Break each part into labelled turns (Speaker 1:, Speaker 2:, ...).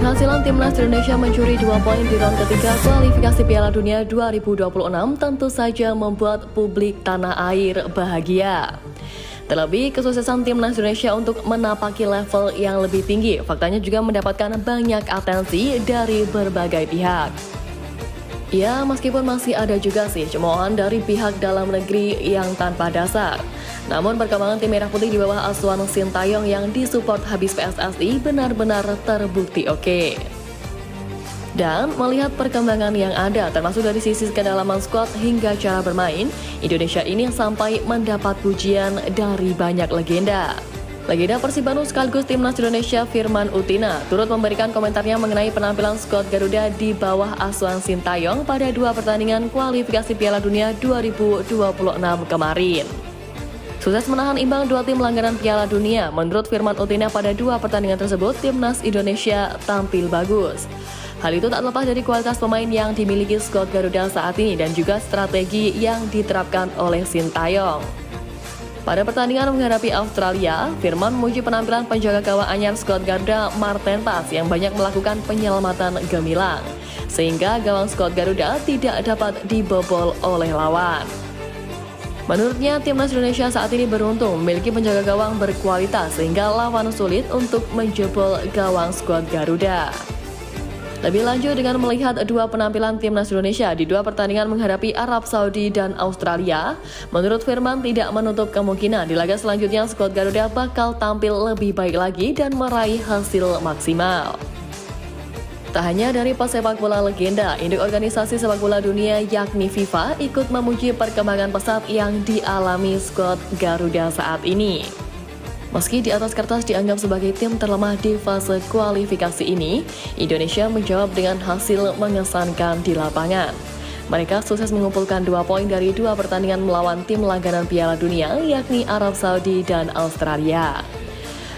Speaker 1: Keberhasilan Timnas Indonesia mencuri 2 poin di ronde ketiga kualifikasi Piala Dunia 2026 tentu saja membuat publik tanah air bahagia. Terlebih, kesuksesan Timnas Indonesia untuk menapaki level yang lebih tinggi faktanya juga mendapatkan banyak atensi dari berbagai pihak. Ya, meskipun masih ada juga sih cemoohan dari pihak dalam negeri yang tanpa dasar. Namun perkembangan tim Merah Putih di bawah asuhan Sintayong yang disupport habis PSSI benar-benar terbukti oke. Dan melihat perkembangan yang ada termasuk dari sisi kedalaman skuad hingga cara bermain, Indonesia ini sampai mendapat pujian dari banyak legenda. Legenda Persib Bandung sekaligus Timnas Indonesia Firman Utina turut memberikan komentarnya mengenai penampilan skuad Garuda di bawah asuhan Sintayong pada 2 pertandingan kualifikasi Piala Dunia 2026 kemarin. Sukses menahan imbang 2 tim langganan Piala Dunia, menurut Firman Utina pada 2 pertandingan tersebut, Timnas Indonesia tampil bagus. Hal itu tak lepas dari kualitas pemain yang dimiliki skuad Garuda saat ini dan juga strategi yang diterapkan oleh Sintayong. Pada pertandingan menghadapi Australia, Firman memuji penampilan penjaga gawang anyar skuad Garuda Marten Pas yang banyak melakukan penyelamatan gemilang, sehingga gawang skuad Garuda tidak dapat dibobol oleh lawan. Menurutnya, Timnas Indonesia saat ini beruntung memiliki penjaga gawang berkualitas sehingga lawan sulit untuk menjebol gawang skuad Garuda. Lebih lanjut dengan melihat 2 penampilan Timnas Indonesia di 2 pertandingan menghadapi Arab Saudi dan Australia, menurut Firman tidak menutup kemungkinan di laga selanjutnya skuad Garuda bakal tampil lebih baik lagi dan meraih hasil maksimal. Tak hanya dari pesepak bola legenda, induk organisasi sepak bola dunia yakni FIFA ikut memuji perkembangan pesat yang dialami skuad Garuda saat ini. Meski di atas kertas dianggap sebagai tim terlemah di fase kualifikasi ini, Indonesia menjawab dengan hasil mengesankan di lapangan. Mereka sukses mengumpulkan 2 poin dari 2 pertandingan melawan tim langganan Piala Dunia yakni Arab Saudi dan Australia.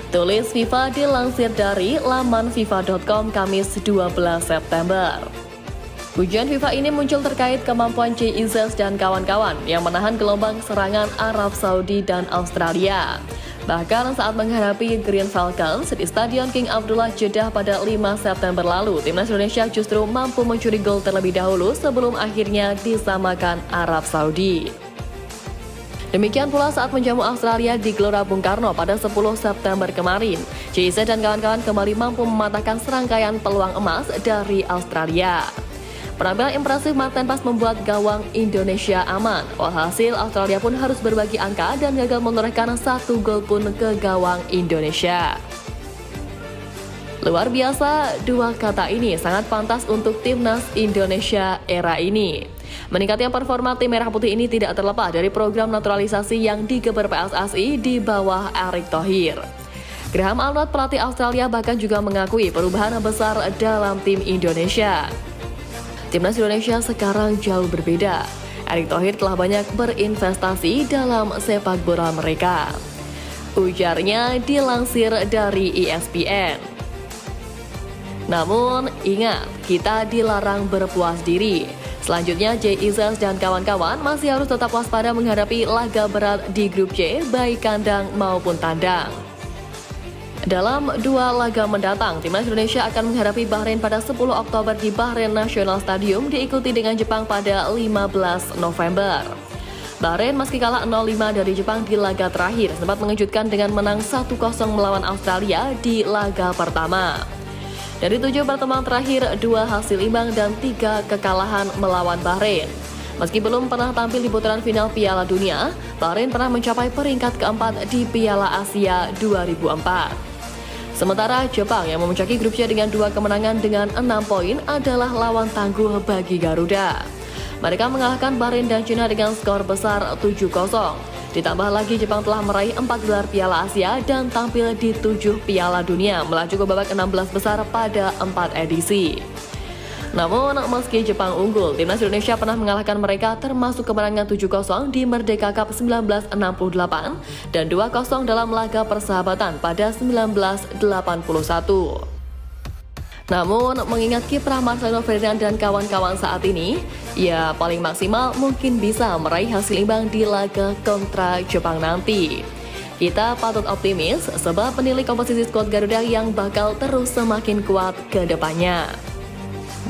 Speaker 1: Tulis FIFA dilansir dari laman fifa.com Kamis 12 September. Pujian FIFA ini muncul terkait kemampuan JIZ dan kawan-kawan yang menahan gelombang serangan Arab Saudi dan Australia. Bahkan saat menghadapi Green Falcons di Stadion King Abdullah Jeddah pada 5 September lalu, Timnas Indonesia justru mampu mencuri gol terlebih dahulu sebelum akhirnya disamakan Arab Saudi. Demikian pula saat menjamu Australia di Gelora Bung Karno pada 10 September kemarin, JIZ dan kawan-kawan kembali mampu mematahkan serangkaian peluang emas dari Australia. Penampilan impresif Marten Pas membuat gawang Indonesia aman. Walhasil Australia pun harus berbagi angka dan gagal menorehkan 1 gol pun ke gawang Indonesia. Luar biasa, 2 kata ini sangat pantas untuk Timnas Indonesia era ini. Meningkatnya performa tim Merah Putih ini tidak terlepas dari program naturalisasi yang digeber PSSI di bawah Erick Thohir. Graham Arnold, pelatih Australia, bahkan juga mengakui perubahan besar dalam tim Indonesia. Timnas Indonesia sekarang jauh berbeda. Erick Thohir telah banyak berinvestasi dalam sepak bola mereka. Ujarnya dilansir dari ESPN. Namun, ingat, kita dilarang berpuas diri. Selanjutnya, JIZ dan kawan-kawan masih harus tetap waspada menghadapi laga berat di grup C, baik kandang maupun tandang. Dalam 2 laga mendatang, Timnas Indonesia akan menghadapi Bahrain pada 10 Oktober di Bahrain National Stadium, diikuti dengan Jepang pada 15 November. Bahrain meski kalah 0-5 dari Jepang di laga terakhir, sempat mengejutkan dengan menang 1-0 melawan Australia di laga pertama. Dari 7 pertemuan terakhir, 2 hasil imbang dan 3 kekalahan melawan Bahrain. Meski belum pernah tampil di putaran final Piala Dunia, Bahrain pernah mencapai peringkat keempat di Piala Asia 2004. Sementara Jepang yang memuncaki grup C dengan 2 kemenangan dengan 6 poin adalah lawan tangguh bagi Garuda. Mereka mengalahkan Bahrain dan China dengan skor besar 7-0. Ditambah lagi Jepang telah meraih 4 gelar Piala Asia dan tampil di 7 Piala Dunia, melaju ke babak 16 besar pada 4 edisi. Namun, meski Jepang unggul, Timnas Indonesia pernah mengalahkan mereka termasuk kemenangan 7-0 di Merdeka Cup 1968 dan 2-0 dalam laga persahabatan pada 1981. Namun, mengingat kiprah Marcelino Ferdinand dan kawan-kawan saat ini, ya paling maksimal mungkin bisa meraih hasil imbang di laga kontra Jepang nanti. Kita patut optimis sebab penilik komposisi skuad Garuda yang bakal terus semakin kuat ke depannya.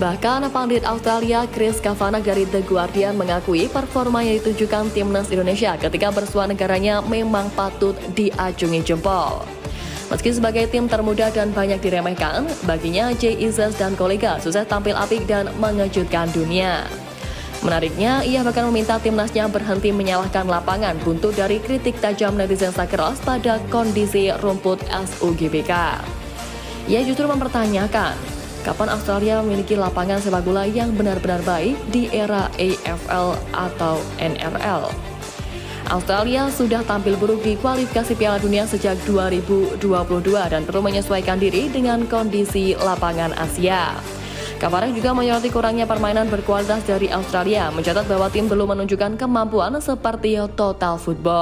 Speaker 1: Bahkan pandit Australia Chris Kavanagh dari The Guardian mengakui performa yang ditunjukkan timnas Indonesia ketika bersua negaranya memang patut diacungi jempol. Meski sebagai tim termuda dan banyak diremehkan, baginya Jay Izzes dan kolega sukses tampil apik dan mengejutkan dunia. Menariknya, ia bahkan meminta timnasnya berhenti menyalahkan lapangan buntut dari kritik tajam netizen Sakros pada kondisi rumput SUGBK. Ia justru mempertanyakan, kapan Australia memiliki lapangan sepak bola yang benar-benar baik di era AFL atau NRL? Australia sudah tampil buruk di kualifikasi Piala Dunia sejak 2022 dan perlu menyesuaikan diri dengan kondisi lapangan Asia. Kavanagh juga menyoroti kurangnya permainan berkualitas dari Australia, mencatat bahwa tim belum menunjukkan kemampuan seperti total football.